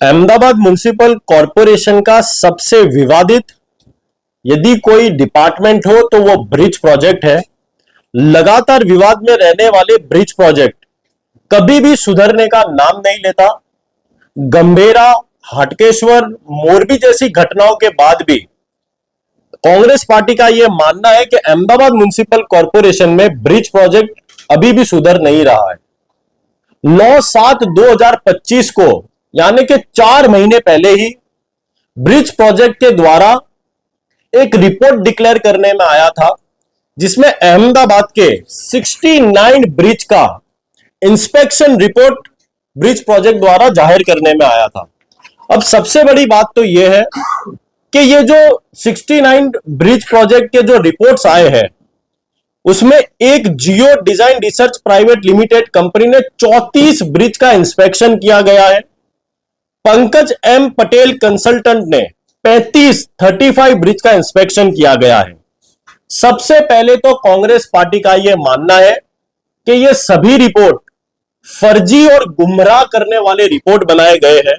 Ahmedabad municipal corporation का सबसे विवादित यदि कोई डिपार्टमेंट हो तो वो ब्रिज प्रोजेक्ट है। लगातार विवाद में रहने वाले ब्रिज प्रोजेक्ट कभी भी सुधरने का नाम नहीं लेता। गंभीरा, हाटकेश्वर, मोरबी जैसी घटनाओं के बाद भी कांग्रेस पार्टी का यह मानना है कि अहमदाबाद म्युनिसिपल कॉरपोरेशन में ब्रिज प्रोजेक्ट अभी भी सुधर नहीं रहा है। 9/7/2025 को यानी कि 4 महीने पहले ही ब्रिज प्रोजेक्ट के द्वारा एक रिपोर्ट डिक्लेयर करने में आया था, जिसमें अहमदाबाद के 69 ब्रिज का इंस्पेक्शन रिपोर्ट ब्रिज प्रोजेक्ट द्वारा जाहिर करने में आया था। अब सबसे बड़ी बात तो यह है कि ये जो 69 ब्रिज प्रोजेक्ट के जो रिपोर्ट्स आए हैं उसमें एक Geo design research private limited company ने 34 ब्रिज का इंस्पेक्शन किया गया है। पंकज एम पटेल कंसल्टेंट ने 35 ब्रिज का इंस्पेक्शन किया गया है। सबसे पहले तो कांग्रेस पार्टी का यह मानना है कि ये सभी रिपोर्ट फर्जी और गुमराह करने वाले रिपोर्ट बनाए गए हैं,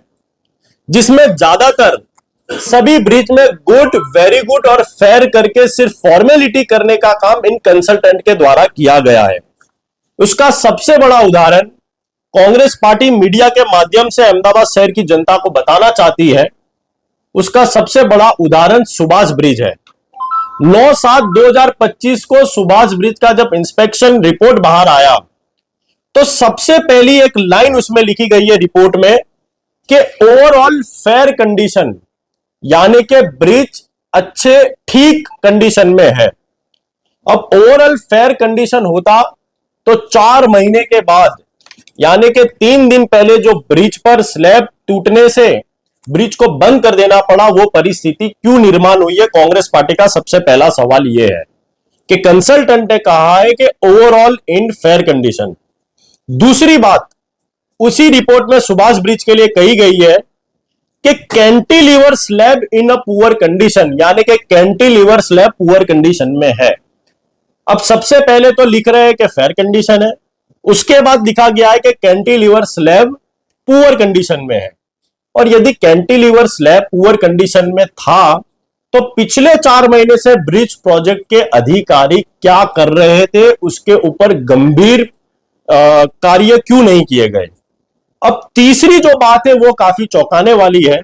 जिसमें ज्यादातर सभी ब्रिज में गुड, वेरी गुड और फेयर करके सिर्फ फॉर्मेलिटी करने का काम इन कंसल्टेंट के द्वारा किया गया है। उसका सबसे बड़ा उदाहरण कांग्रेस पार्टी मीडिया के माध्यम से अहमदाबाद शहर की जनता को बताना चाहती है। उसका सबसे बड़ा उदाहरण सुभाष ब्रिज है। 9/7/2025 को सुभाष ब्रिज का जब इंस्पेक्शन रिपोर्ट बाहर आया तो सबसे पहली एक लाइन उसमें लिखी गई है रिपोर्ट में कि ओवरऑल फेयर कंडीशन, यानी कि ब्रिज अच्छे ठीक कंडीशन में है। अब ओवरऑल फेयर कंडीशन होता तो 4 महीने के बाद यानी कि 3 दिन पहले जो ब्रिज पर स्लैब टूटने से ब्रिज को बंद कर देना पड़ा, वो परिस्थिति क्यों निर्माण हुई है? कांग्रेस पार्टी का सबसे पहला सवाल यह है कि कंसल्टेंट ने कहा है कि ओवरऑल इन फेयर कंडीशन। दूसरी बात, उसी रिपोर्ट में सुभाष ब्रिज के लिए कही गई है कि cantilever slab in a poor condition, यानी कि कैंटिलीवर स्लैब पुअर कंडीशन में है। अब सबसे पहले तो लिख रहे हैं कि फेयर कंडीशन है, उसके बाद लिखा गया है कि कैंटिलीवर स्लैब पुअर कंडीशन में है। और यदि कैंटिलीवर स्लैब पुअर कंडीशन में था तो पिछले 4 महीने से ब्रिज प्रोजेक्ट के अधिकारी क्या कर रहे थे, उसके ऊपर गंभीर कार्य क्यों नहीं किए गए? अब तीसरी जो बात है वो काफी चौंकाने वाली है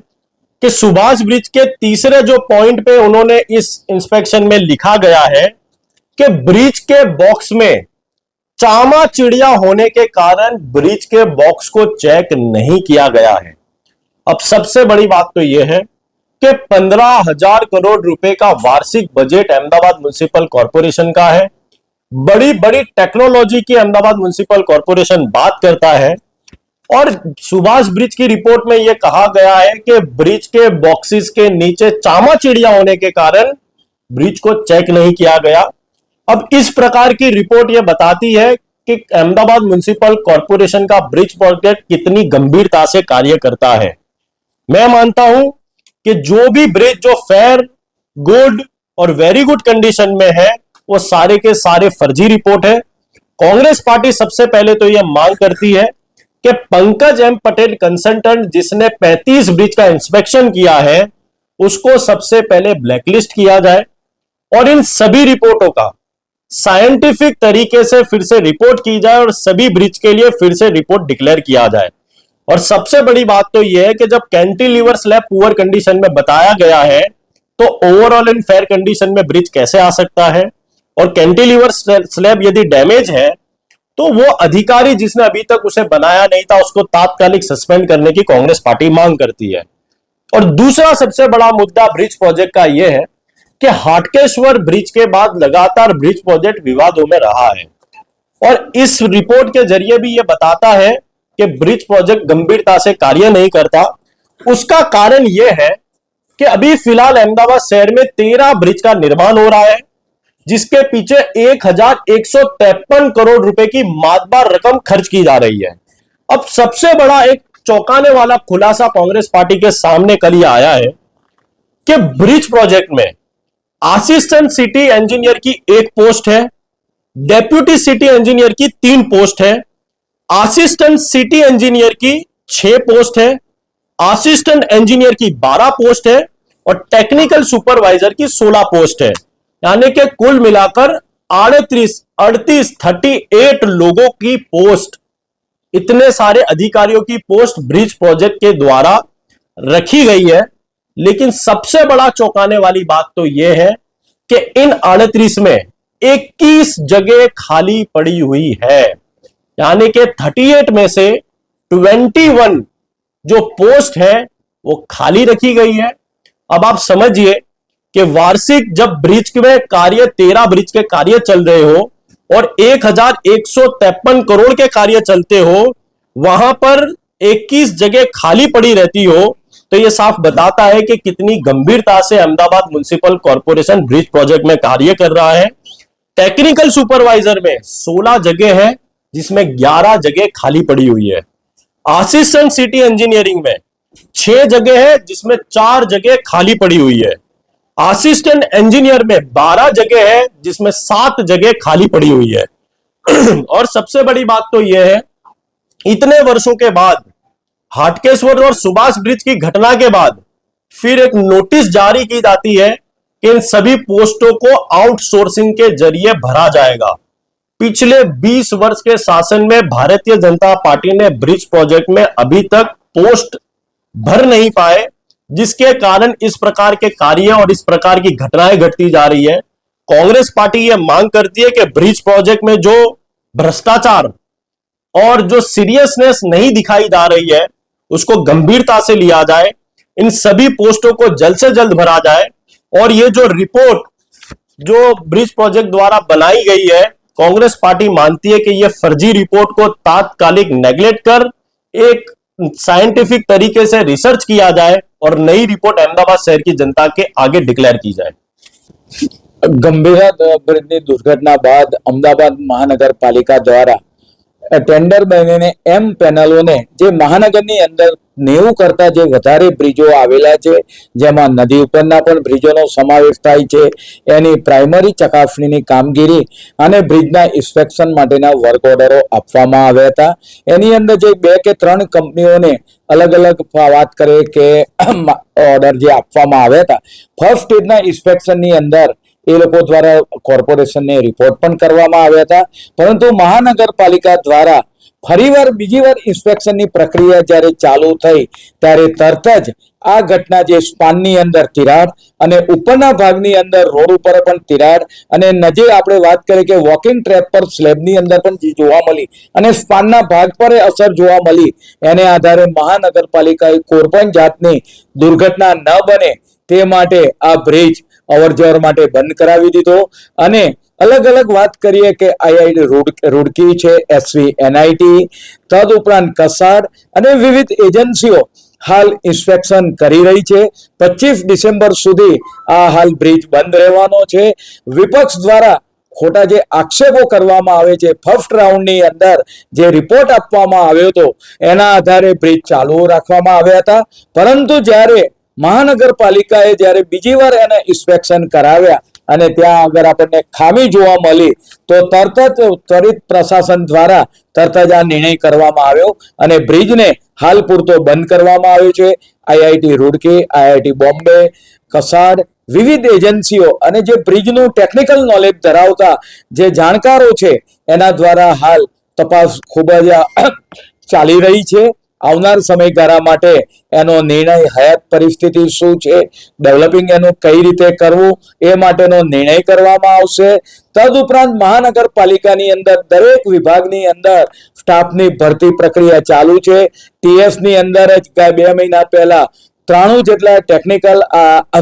कि सुभाष ब्रिज के तीसरे जो पॉइंट पे उन्होंने इस इंस्पेक्शन में लिखा गया है कि ब्रिज के बॉक्स में चामा चिड़िया होने के कारण ब्रिज के बॉक्स को चेक नहीं किया गया है। अब सबसे बड़ी बात तो यह है कि 15,000 करोड़ रुपए का वार्षिक बजट अहमदाबाद म्युनिसिपल कॉरपोरेशन का है। बड़ी बड़ी टेक्नोलॉजी की अहमदाबाद म्युनिसिपल कॉरपोरेशन बात करता है और सुभाष ब्रिज की रिपोर्ट में यह कहा गया है कि ब्रिज के बॉक्सेस के नीचे चामा चिड़िया होने के कारण ब्रिज को चेक नहीं किया गया। अब इस प्रकार की रिपोर्ट यह बताती है कि अहमदाबाद म्युनिसिपल कॉरपोरेशन का ब्रिज प्रोजेक्ट कितनी गंभीरता से कार्य करता है। मैं मानता हूं कि जो भी ब्रिज जो फेयर, गुड और वेरी गुड कंडीशन में है वो सारे के सारे फर्जी रिपोर्ट है। कांग्रेस पार्टी सबसे पहले तो यह मांग करती है कि पंकज एम पटेल कंसल्टेंट जिसने 35 ब्रिज का इंस्पेक्शन किया है उसको सबसे पहले ब्लैकलिस्ट किया जाए और इन सभी रिपोर्टों का साइंटिफिक तरीके से फिर से रिपोर्ट की जाए और सभी ब्रिज के लिए फिर से रिपोर्ट डिक्लेयर किया जाए। और सबसे बड़ी बात तो यह है कि जब कैंटिलीवर स्लैब पुअर कंडीशन में बताया गया है तो ओवरऑल इन फेयर कंडीशन में ब्रिज कैसे आ सकता है? और कैंटिलीवर स्लैब यदि डैमेज है तो वो अधिकारी जिसने अभी तक उसे बनाया नहीं था उसको तात्कालिक सस्पेंड करने की कांग्रेस पार्टी मांग करती है। और दूसरा सबसे बड़ा मुद्दा ब्रिज प्रोजेक्ट का यह है कि हाटकेश्वर ब्रिज के बाद लगातार ब्रिज प्रोजेक्ट विवादों में रहा है और इस रिपोर्ट के जरिए भी यह बताता है कि ब्रिज प्रोजेक्ट गंभीरता से कार्य नहीं करता। उसका कारण यह है कि अभी फिलहाल अहमदाबाद शहर में 13 ब्रिज का निर्माण हो रहा है, जिसके पीछे 1,153 करोड़ रुपए की मातबार रकम खर्च की जा रही है। अब सबसे बड़ा एक चौंकाने वाला खुलासा कांग्रेस पार्टी के सामने कल यह आया है कि ब्रिज प्रोजेक्ट में असिस्टेंट सिटी इंजीनियर की 1 पोस्ट है, डेप्यूटी सिटी इंजीनियर की 3 पोस्ट है, असिस्टेंट सिटी इंजीनियर की 6 पोस्ट है, असिस्टेंट इंजीनियर की 12 पोस्ट है और टेक्निकल सुपरवाइजर की 16 पोस्ट है, यानी कि कुल मिलाकर 38 लोगों की पोस्ट, इतने सारे अधिकारियों की पोस्ट ब्रिज प्रोजेक्ट के द्वारा रखी गई है। लेकिन सबसे बड़ा चौंकाने वाली बात तो यह है कि इन 38 में 21 जगह खाली पड़ी हुई है, यानी कि 38 में से 21 जो पोस्ट है वो खाली रखी गई है। अब आप समझिए कि वार्षिक जब ब्रिज में कार्य 13 ब्रिज के कार्य चल रहे हो और 1153 करोड़ के कार्य चलते हो, वहां पर 21 जगह खाली पड़ी रहती हो, तो यह साफ बताता है कि कितनी गंभीरता से Ahmedabad municipal corporation bridge project में कार्य कर रहा है। टेक्निकल सुपरवाइजर में 16 जगह है जिसमें 11 जगह खाली पड़ी हुई है। असिस्टेंट सिटी इंजीनियरिंग में 6 जगह है जिसमें 4 जगह खाली पड़ी हुई है। असिस्टेंट इंजीनियर में 12 जगह है जिसमें 7 जगह खाली पड़ी हुई है। और सबसे बड़ी बात तो यह है, इतने वर्षों के बाद हाटकेश्वर और सुभाष ब्रिज की घटना के बाद फिर एक नोटिस जारी की जाती है कि इन सभी पोस्टों को आउटसोर्सिंग के जरिए भरा जाएगा। पिछले 20 वर्ष के शासन में भारतीय जनता पार्टी ने ब्रिज प्रोजेक्ट में अभी तक पोस्ट भर नहीं पाए, जिसके कारण इस प्रकार के कार्य और इस प्रकार की घटनाएं घटती जा रही है। कांग्रेस पार्टी यह मांग करती है कि ब्रिज प्रोजेक्ट में जो भ्रष्टाचार और जो सीरियसनेस नहीं दिखाई जा रही है उसको गंभीरता से लिया जाए, इन सभी पोस्टों को जल्द से जल्द भरा जाए। और ये जो रिपोर्ट जो ब्रिज प्रोजेक्ट द्वारा बनाई गई है, कांग्रेस पार्टी मानती है कि यह फर्जी रिपोर्ट को तात्कालिक नेगलेक्ट कर एक साइंटिफिक तरीके से रिसर्च किया जाए और नई रिपोर्ट अहमदाबाद शहर की जनता के आगे डिक्लेयर की जाए। ગંભીરા બ્રિજની દુર્ઘટના બાદ અમદાવાદ મહાનગરપાલિકા દ્વારા ટેન્ડર બનીને એમ પેનલોને જે મહાનગરની અંદર 90 કરતા જે વધારે બ્રિજો આવેલા છે, જેમાં નદી ઉપરના પણ બ્રિજોનો સમાવેશ થાય છે, એની પ્રાઇમરી ચકાસણીની કામગીરી અને બ્રિજના ઇન્સ્પેક્શન માટેના વર્ક ઓર્ડરો આપવામાં આવ્યા હતા। એની અંદર જે 2 કે 3 કંપનીઓને અલગ અલગ વાત કરે કે ઓર્ડર જે આપવામાં આવ્યા હતા, ફર્સ્ટ સ્ટેજના ઇન્સ્પેક્શનની અંદર એ લોકો દ્વારા કોર્પોરેશનને રિપોર્ટ પણ કરવામાં આવ્યા હતા, પરંતુ મહાનગરપાલિકા દ્વારા ફરીવાર બીજી વાર ઇન્સ્પેક્શનની પ્રક્રિયા જ્યારે ચાલુ થઈ ત્યારે તરત જ આ ઘટના જે સ્પાનની અંદર તિરાડ અને ઉપરના ભાગની અંદર રોડ ઉપર પણ તિરાડ અને નજીક આપણે વાત કરીએ કે વોકિંગ ટ્રેક પર સ્લેબની અંદર પણ જોવા મળી અને સ્પાનના ભાગ પર અસર જોવા મળી, એને આધારે મહાનગરપાલિકાએ કોઈ પણ જાતની દુર્ઘટના ન બને તે માટે આ બ્રિજ અવરજવર માટે બંધ કરાવી દીધો। અને અલગ અલગ વાત કરીએ કે આઈઆઈટી રૂડકી છે, SVNIT, તદુપરાંત કસાડ અને વિવિધ એજન્સીઓ હાલ ઇન્સ્પેક્શન કરી રહી છે। 25 ડિસેમ્બર સુધી આ હાલ બ્રિજ બંધ રહેવાનો છે। વિપક્ષ દ્વારા ખોટા જે આક્ષેપો કરવામાં આવે છે, ફર્સ્ટ રાઉન્ડની અંદર જે રિપોર્ટ આપવામાં આવ્યો હતો એના આધારે બ્રિજ ચાલુ રાખવામાં આવ્યા હતા, પરંતુ જ્યારે મહાનગરપાલિકાએ જ્યારે બીજી વાર એને ઇન્સ્પેક્શન કરાવ્યા અને ત્યાં અગર આપણને ખામી જોવા મળી તો તરત જ ત્વરિત પ્રશાસન દ્વારા તરત જ આ નિર્ણય કરવામાં આવ્યો અને બ્રિજને હાલ પૂરતો બંધ કરવામાં આવ્યો છે। આઈઆઈટી રૂડકી, આઈઆઈટી બોમ્બે, કસાડ, વિવિધ એજન્સીઓ અને જે બ્રિજનું ટેકનિકલ નોલેજ ધરાવતા જે જાણકારો છે એના દ્વારા હાલ તપાસ ખૂબ જ ચાલી રહી છે। આવનાર સમયગાળા માટે એનો નિર્ણય હયાત પરિસ્થિતિ શું છે, ડેવલપિંગ એનું કઈ રીતે કરવું એ માટેનો નિર્ણય કરવામાં આવશે। તદુપરાંત મહાનગરપાલિકાની અંદર દરેક વિભાગની અંદર સ્ટાફની ભરતી પ્રક્રિયા ચાલુ છે। TFની અંદર જ 2 મહિના પહેલા 93 જેટલા ટેકનિકલ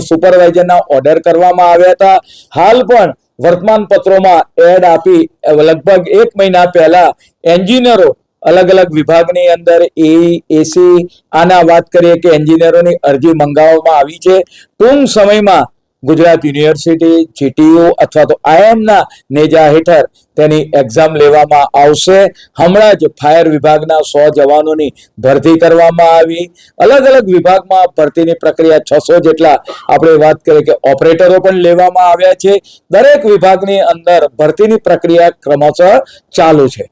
સુપરવાઇઝરના ઓર્ડર કરવામાં આવ્યા હતા। હાલ પણ વર્તમાન પત્રોમાં એડ આપી લગભગ 1 મહિના પહેલા એન્જિનિયરો अलग अलग विभागની અંદર એસી આના વાત કરીએ કે એન્જિનિયરોની અરજી મંગાવવામાં આવી છે। ટૂંક સમયમાં ગુજરાત યુનિવર્સિટી, GTU અથવા તો IIMના નેજા હેઠળ તેની એક્ઝામ લેવામાં આવશે। હમણાં જ ફાયર વિભાગના 100 જવાનોની ભરતી કરવામાં આવી। અલગ અલગ વિભાગમાં ભરતીની પ્રક્રિયા 600 જેટલા આપણે વાત કરીએ કે ઓપરેટરો પણ લેવામાં આવ્યા છે। દરેક વિભાગની અંદર ભરતીની પ્રક્રિયા ક્રમશઃ ચાલુ છે।